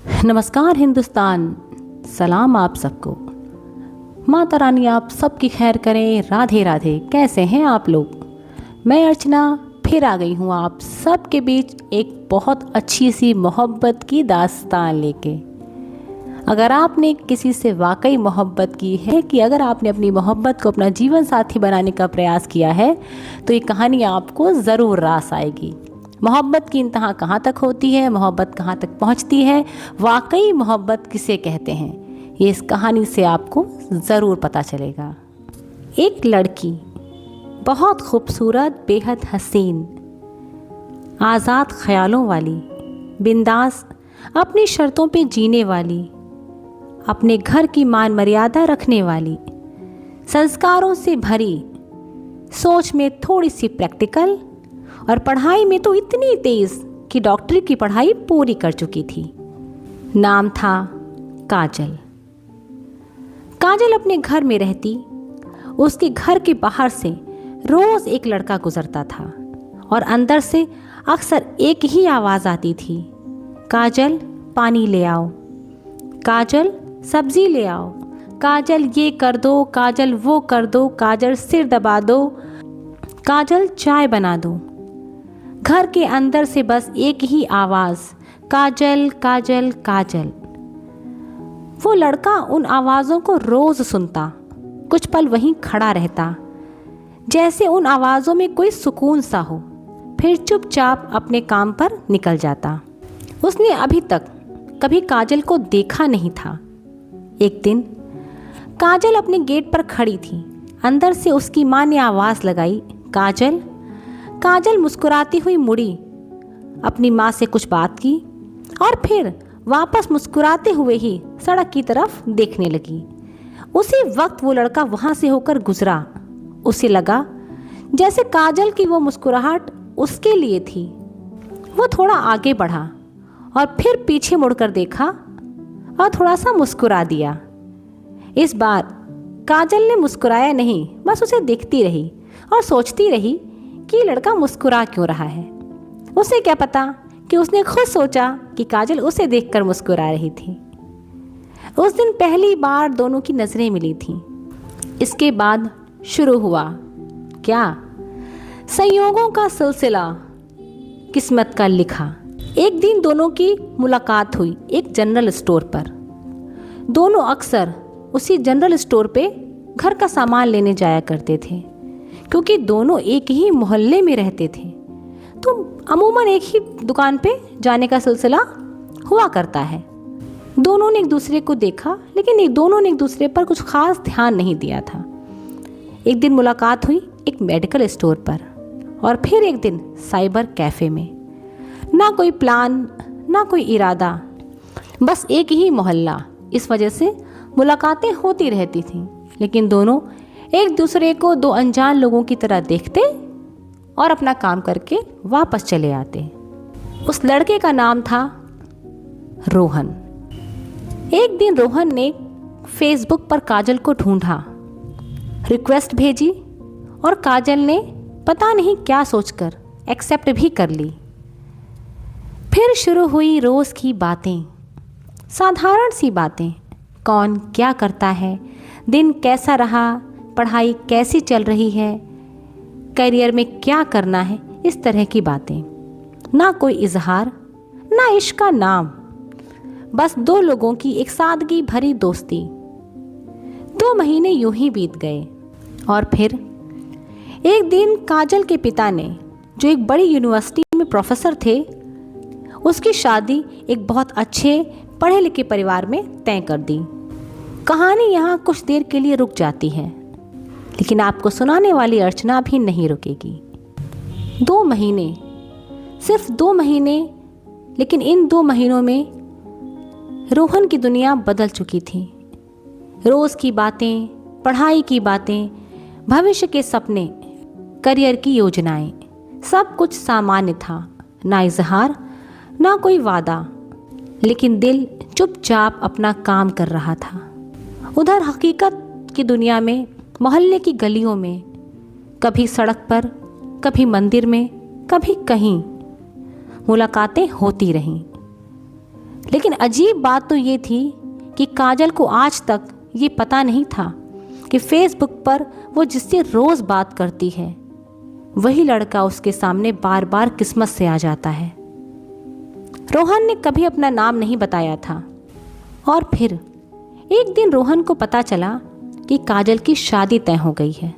नमस्कार हिंदुस्तान, सलाम आप सबको। माता रानी आप सबकी खैर करें। राधे राधे। कैसे हैं आप लोग? मैं अर्चना फिर आ गई हूँ आप सबके बीच एक बहुत अच्छी सी मोहब्बत की दास्तान लेके। अगर आपने किसी से वाकई मोहब्बत की है, कि अगर आपने अपनी मोहब्बत को अपना जीवन साथी बनाने का प्रयास किया है, तो ये कहानी आपको ज़रूर रास आएगी। मोहब्बत की इंतहा कहाँ तक होती है, मोहब्बत कहाँ तक पहुँचती है, वाकई मोहब्बत किसे कहते हैं, ये इस कहानी से आपको ज़रूर पता चलेगा। एक लड़की, बहुत खूबसूरत, बेहद हसीन, आज़ाद ख्यालों वाली, बिंदास, अपनी शर्तों पे जीने वाली, अपने घर की मान मर्यादा रखने वाली, संस्कारों से भरी, सोच में थोड़ी सी प्रैक्टिकल और पढ़ाई में तो इतनी तेज़ कि डॉक्टरी की पढ़ाई पूरी कर चुकी थी। नाम था काजल। काजल अपने घर में रहती। उसके घर के बाहर से रोज़ एक लड़का गुजरता था और अंदर से अक्सर एक ही आवाज़ आती थी, काजल पानी ले आओ, काजल सब्ज़ी ले आओ, काजल ये कर दो, काजल वो कर दो, काजल सिर दबा दो, काजल चाय बना दो। घर के अंदर से बस एक ही आवाज़, काजल काजल काजल। वो लड़का उन आवाज़ों को रोज़ सुनता, कुछ पल वहीं खड़ा रहता, जैसे उन आवाज़ों में कोई सुकून सा हो, फिर चुपचाप अपने काम पर निकल जाता। उसने अभी तक कभी काजल को देखा नहीं था। एक दिन काजल अपने गेट पर खड़ी थी। अंदर से उसकी माँ ने आवाज़ लगाई, काजल। काजल मुस्कुराती हुई मुड़ी, अपनी माँ से कुछ बात की और फिर वापस मुस्कुराते हुए ही सड़क की तरफ देखने लगी। उसी वक्त वो लड़का वहाँ से होकर गुजरा। उसे लगा जैसे काजल की वो मुस्कुराहट उसके लिए थी। वो थोड़ा आगे बढ़ा और फिर पीछे मुड़कर देखा और थोड़ा सा मुस्कुरा दिया। इस बार काजल ने मुस्कुराया नहीं, बस उसे देखती रही और सोचती रही कि लड़का मुस्कुरा क्यों रहा है। उसे क्या पता कि उसने खुद सोचा कि काजल उसे देखकर मुस्कुरा रही थी। उस दिन पहली बार दोनों की नज़रें मिली थीं। इसके बाद शुरू हुआ क्या, संयोगों का सिलसिला, किस्मत का लिखा। एक दिन दोनों की मुलाकात हुई एक जनरल स्टोर पर। दोनों अक्सर उसी जनरल स्टोर पे घर का सामान लेने जाया करते थे, क्योंकि दोनों एक ही मोहल्ले में रहते थे, तो अमूमन एक ही दुकान पे जाने का सिलसिला हुआ करता है। दोनों ने एक दूसरे को देखा, लेकिन दोनों ने एक दूसरे पर कुछ खास ध्यान नहीं दिया था। एक दिन मुलाकात हुई एक मेडिकल स्टोर पर और फिर एक दिन साइबर कैफ़े में। ना कोई प्लान, ना कोई इरादा, बस एक ही मोहल्ला। इस वजह से मुलाकातें होती रहती थीं, लेकिन दोनों एक दूसरे को दो अनजान लोगों की तरह देखते और अपना काम करके वापस चले आते। उस लड़के का नाम था रोहन। एक दिन रोहन ने फेसबुक पर काजल को ढूंढा, रिक्वेस्ट भेजी और काजल ने पता नहीं क्या सोचकर एक्सेप्ट भी कर ली। फिर शुरू हुई रोज़ की बातें, साधारण सी बातें। कौन क्या करता है, दिन कैसा रहा, पढ़ाई कैसी चल रही है, करियर में क्या करना है, इस तरह की बातें। ना कोई इजहार, ना इश्क का नाम, बस दो लोगों की एक सादगी भरी दोस्ती। 2 महीने यूं ही बीत गए और फिर एक दिन काजल के पिता ने, जो एक बड़ी यूनिवर्सिटी में प्रोफेसर थे, उसकी शादी एक बहुत अच्छे पढ़े लिखे परिवार में तय कर दी। कहानी यहाँ कुछ देर के लिए रुक जाती है, लेकिन आपको सुनाने वाली अर्चना भी नहीं रुकेगी। 2 महीने, सिर्फ 2 महीने, लेकिन इन 2 महीनों में रोहन की दुनिया बदल चुकी थी। रोज़ की बातें, पढ़ाई की बातें, भविष्य के सपने, करियर की योजनाएं, सब कुछ सामान्य था। ना इजहार, ना कोई वादा, लेकिन दिल चुपचाप अपना काम कर रहा था। उधर हकीकत की दुनिया में, मोहल्ले की गलियों में, कभी सड़क पर, कभी मंदिर में, कभी कहीं मुलाकातें होती रहीं। लेकिन अजीब बात तो ये थी कि काजल को आज तक ये पता नहीं था कि फेसबुक पर वो जिससे रोज़ बात करती है वही लड़का उसके सामने बार बार किस्मत से आ जाता है। रोहन ने कभी अपना नाम नहीं बताया था और फिर एक दिन रोहन को पता चला कि काजल की शादी तय हो गई है।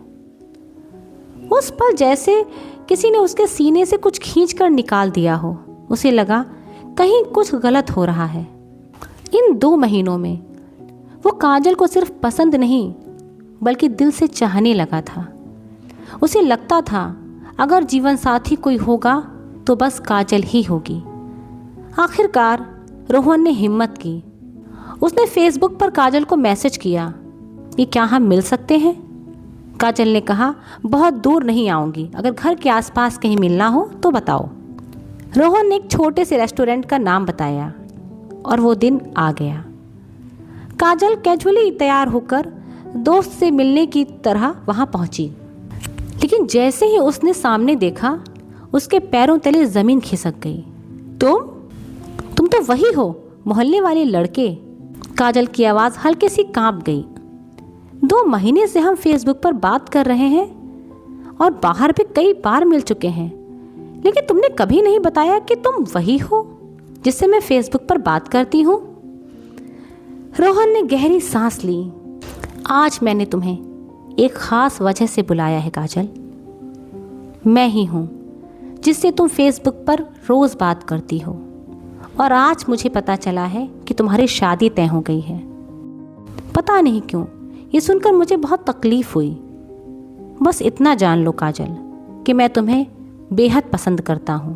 उस पल जैसे किसी ने उसके सीने से कुछ खींचकर निकाल दिया हो। उसे लगा कहीं कुछ गलत हो रहा है। इन 2 महीनों में वो काजल को सिर्फ पसंद नहीं बल्कि दिल से चाहने लगा था। उसे लगता था अगर जीवन साथी कोई होगा तो बस काजल ही होगी। आखिरकार रोहन ने हिम्मत की। उसने फेसबुक पर काजल को मैसेज किया कि क्या हम मिल सकते हैं। काजल ने कहा बहुत दूर नहीं आऊँगी, अगर घर के आसपास कहीं मिलना हो तो बताओ। रोहन ने एक छोटे से रेस्टोरेंट का नाम बताया और वो दिन आ गया। काजल कैजुअली तैयार होकर दोस्त से मिलने की तरह वहाँ पहुँची, लेकिन जैसे ही उसने सामने देखा उसके पैरों तले ज़मीन खिसक गई। तुम तो वही हो, मोहल्ले वाले लड़के। काजल की आवाज़ हल्की सी कांप गई। 2 महीने से हम फेसबुक पर बात कर रहे हैं और बाहर भी कई बार मिल चुके हैं, लेकिन तुमने कभी नहीं बताया कि तुम वही हो जिससे मैं फेसबुक पर बात करती हूँ। रोहन ने गहरी सांस ली। आज मैंने तुम्हें एक ख़ास वजह से बुलाया है काजल। मैं ही हूँ जिससे तुम फेसबुक पर रोज़ बात करती हो और आज मुझे पता चला है कि तुम्हारी शादी तय हो गई है। पता नहीं क्यों ये सुनकर मुझे बहुत तकलीफ़ हुई। बस इतना जान लो काजल कि मैं तुम्हें बेहद पसंद करता हूँ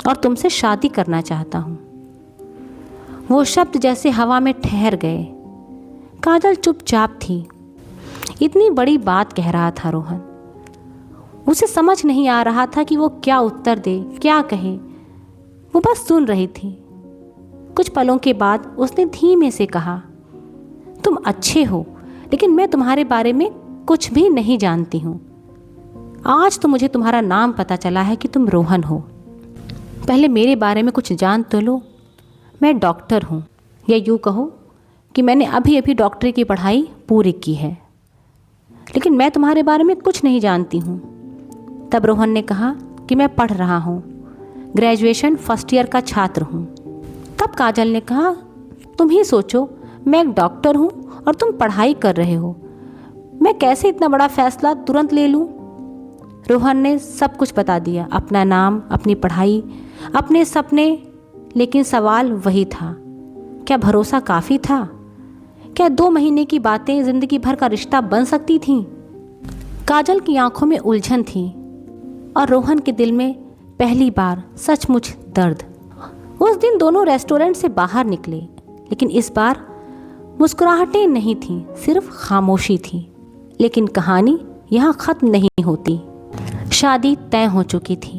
और तुमसे शादी करना चाहता हूँ। वो शब्द जैसे हवा में ठहर गए। काजल चुपचाप थी। इतनी बड़ी बात कह रहा था रोहन। उसे समझ नहीं आ रहा था कि वो क्या उत्तर दे, क्या कहे। वो बस सुन रही थी। कुछ पलों के बाद उसने धीमे से कहा, तुम अच्छे हो, लेकिन मैं तुम्हारे बारे में कुछ भी नहीं जानती हूँ। आज तो मुझे तुम्हारा नाम पता चला है कि तुम रोहन हो। पहले मेरे बारे में कुछ जान तो लो। मैं डॉक्टर हूँ, या यूँ कहो कि मैंने अभी अभी डॉक्टरी की पढ़ाई पूरी की है, लेकिन मैं तुम्हारे बारे में कुछ नहीं जानती हूँ। तब रोहन ने कहा कि मैं पढ़ रहा हूँ, ग्रेजुएशन फर्स्ट ईयर का छात्र हूँ। तब काजल ने कहा, तुम ही सोचो, मैं एक डॉक्टर हूँ और तुम पढ़ाई कर रहे हो। मैं कैसे इतना बड़ा फैसला तुरंत ले लूँ। रोहन ने सब कुछ बता दिया, अपना नाम, अपनी पढ़ाई, अपने सपने। लेकिन सवाल वही था, क्या भरोसा काफ़ी था? क्या 2 महीने की बातें ज़िंदगी भर का रिश्ता बन सकती थीं? काजल की आंखों में उलझन थी और रोहन के दिल में पहली बार सचमुच दर्द। उस दिन दोनों रेस्टोरेंट से बाहर निकले, लेकिन इस बार मुस्कुराहटें नहीं थीं, सिर्फ खामोशी थी। लेकिन कहानी यहाँ ख़त्म नहीं होती। शादी तय हो चुकी थी,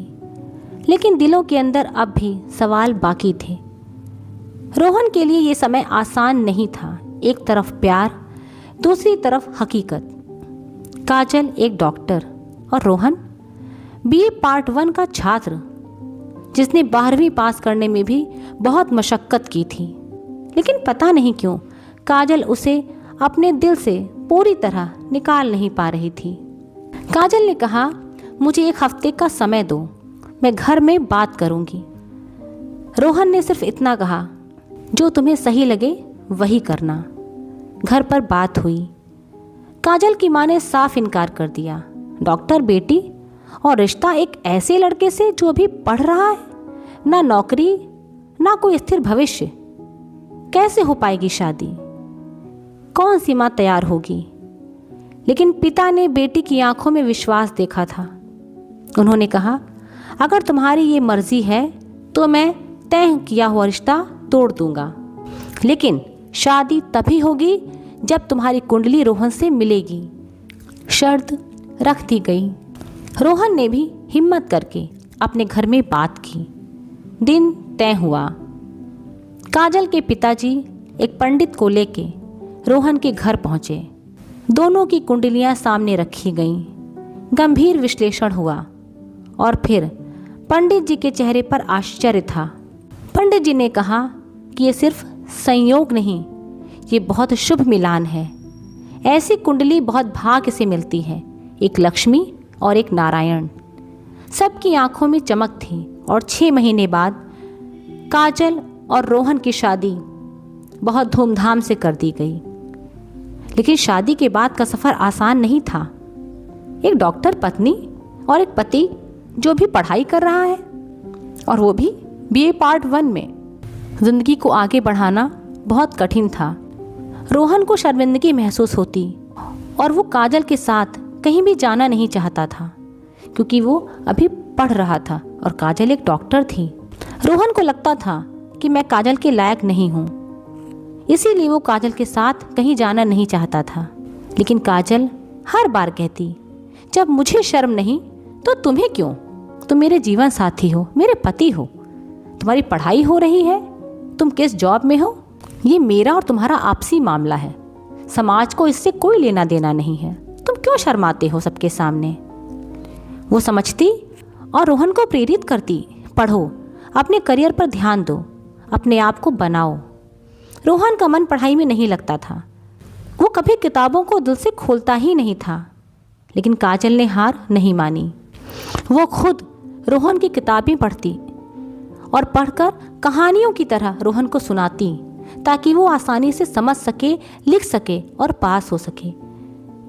लेकिन दिलों के अंदर अब भी सवाल बाकी थे। रोहन के लिए ये समय आसान नहीं था। एक तरफ प्यार, दूसरी तरफ हकीकत। काजल एक डॉक्टर और रोहन बीए पार्ट 1 का छात्र, जिसने 12वीं पास करने में भी बहुत मशक्क़त की थी। लेकिन पता नहीं क्यों काजल उसे अपने दिल से पूरी तरह निकाल नहीं पा रही थी। काजल ने कहा, मुझे 1 हफ्ते का समय दो, मैं घर में बात करूंगी। रोहन ने सिर्फ इतना कहा, जो तुम्हें सही लगे वही करना। घर पर बात हुई। काजल की माँ ने साफ इनकार कर दिया। डॉक्टर बेटी, और रिश्ता एक ऐसे लड़के से जो अभी पढ़ रहा है, ना नौकरी ना कोई स्थिर भविष्य। कैसे हो पाएगी शादी? कौन सी माँ तैयार होगी? लेकिन पिता ने बेटी की आंखों में विश्वास देखा था। उन्होंने कहा, अगर तुम्हारी ये मर्जी है तो मैं तय किया हुआ रिश्ता तोड़ दूंगा, लेकिन शादी तभी होगी जब तुम्हारी कुंडली रोहन से मिलेगी। शर्त रख दी गई। रोहन ने भी हिम्मत करके अपने घर में बात की। दिन तय हुआ। काजल के पिताजी एक पंडित को लेके रोहन के घर पहुंचे। दोनों की कुंडलियां सामने रखी गईं। गंभीर विश्लेषण हुआ और फिर पंडित जी के चेहरे पर आश्चर्य था। पंडित जी ने कहा कि ये सिर्फ संयोग नहीं, ये बहुत शुभ मिलान है। ऐसी कुंडली बहुत भाग्य से मिलती है, एक लक्ष्मी और एक नारायण। सबकी आंखों में चमक थी और 6 महीने बाद काजल और रोहन की शादी बहुत धूमधाम से कर दी गई। लेकिन शादी के बाद का सफ़र आसान नहीं था। एक डॉक्टर पत्नी और एक पति जो भी पढ़ाई कर रहा है, और वो भी BA पार्ट 1 में। ज़िंदगी को आगे बढ़ाना बहुत कठिन था। रोहन को शर्मिंदगी महसूस होती और वो काजल के साथ कहीं भी जाना नहीं चाहता था, क्योंकि वो अभी पढ़ रहा था और काजल एक डॉक्टर थी। रोहन को लगता था कि मैं काजल के लायक नहीं हूँ, इसीलिए वो काजल के साथ कहीं जाना नहीं चाहता था। लेकिन काजल हर बार कहती, जब मुझे शर्म नहीं तो तुम्हें क्यों? तुम मेरे जीवन साथी हो, मेरे पति हो, तुम्हारी पढ़ाई हो रही है, तुम किस जॉब में हो, ये मेरा और तुम्हारा आपसी मामला है, समाज को इससे कोई लेना देना नहीं है, तुम क्यों शर्माते हो सबके सामने? वो समझती और रोहन को प्रेरित करती, पढ़ो, अपने करियर पर ध्यान दो, अपने आप को बनाओ। रोहन का मन पढ़ाई में नहीं लगता था, वो कभी किताबों को दिल से खोलता ही नहीं था। लेकिन काजल ने हार नहीं मानी। वो खुद रोहन की किताबें पढ़ती और पढ़कर कहानियों की तरह रोहन को सुनाती, ताकि वो आसानी से समझ सके, लिख सके और पास हो सके।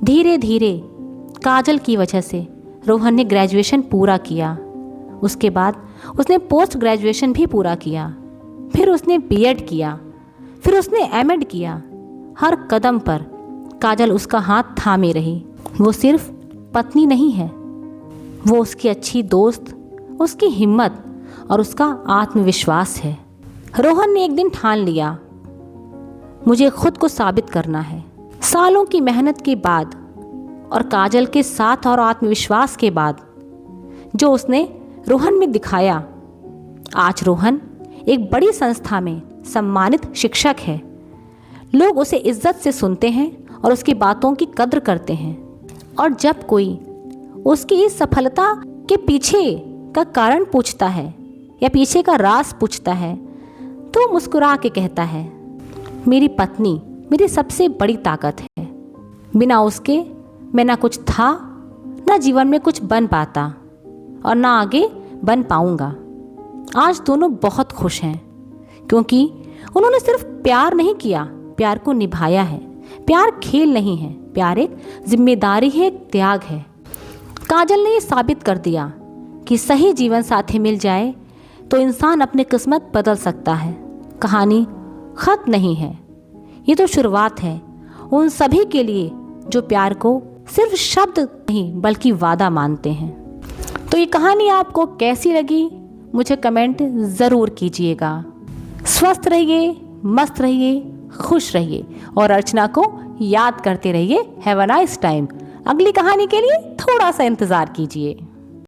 धीरे धीरे काजल की वजह से रोहन ने ग्रेजुएशन पूरा किया। उसके बाद उसने पोस्ट ग्रेजुएशन भी पूरा किया, फिर उसने BEd किया, फिर उसने MAd किया। हर कदम पर काजल उसका हाथ थामे रही। वो सिर्फ पत्नी नहीं है, वो उसकी अच्छी दोस्त, उसकी हिम्मत और उसका आत्मविश्वास है। रोहन ने एक दिन ठान लिया, मुझे खुद को साबित करना है। सालों की मेहनत के बाद और काजल के साथ और आत्मविश्वास के बाद जो उसने रोहन में दिखाया, आज रोहन एक बड़ी संस्था में सम्मानित शिक्षक है। लोग उसे इज्जत से सुनते हैं और उसकी बातों की कद्र करते हैं। और जब कोई उसकी इस सफलता के पीछे का कारण पूछता है या पीछे का राज पूछता है, तो मुस्कुरा के कहता है, मेरी पत्नी मेरी सबसे बड़ी ताकत है, बिना उसके मैं ना कुछ था, ना जीवन में कुछ बन पाता और ना आगे बन पाऊंगा। आज दोनों बहुत खुश हैं, क्योंकि उन्होंने सिर्फ प्यार नहीं किया, प्यार को निभाया है। प्यार खेल नहीं है, प्यार एक जिम्मेदारी है, एक त्याग है। काजल ने ये साबित कर दिया कि सही जीवन साथी मिल जाए तो इंसान अपनी किस्मत बदल सकता है। कहानी खत्म नहीं है, ये तो शुरुआत है उन सभी के लिए जो प्यार को सिर्फ शब्द नहीं बल्कि वादा मानते हैं। तो ये कहानी आपको कैसी लगी मुझे कमेंट ज़रूर कीजिएगा। स्वस्थ रहिए, मस्त रहिए, खुश रहिए और अर्चना को याद करते रहिए। Have a nice time. अगली कहानी के लिए थोड़ा सा इंतज़ार कीजिए।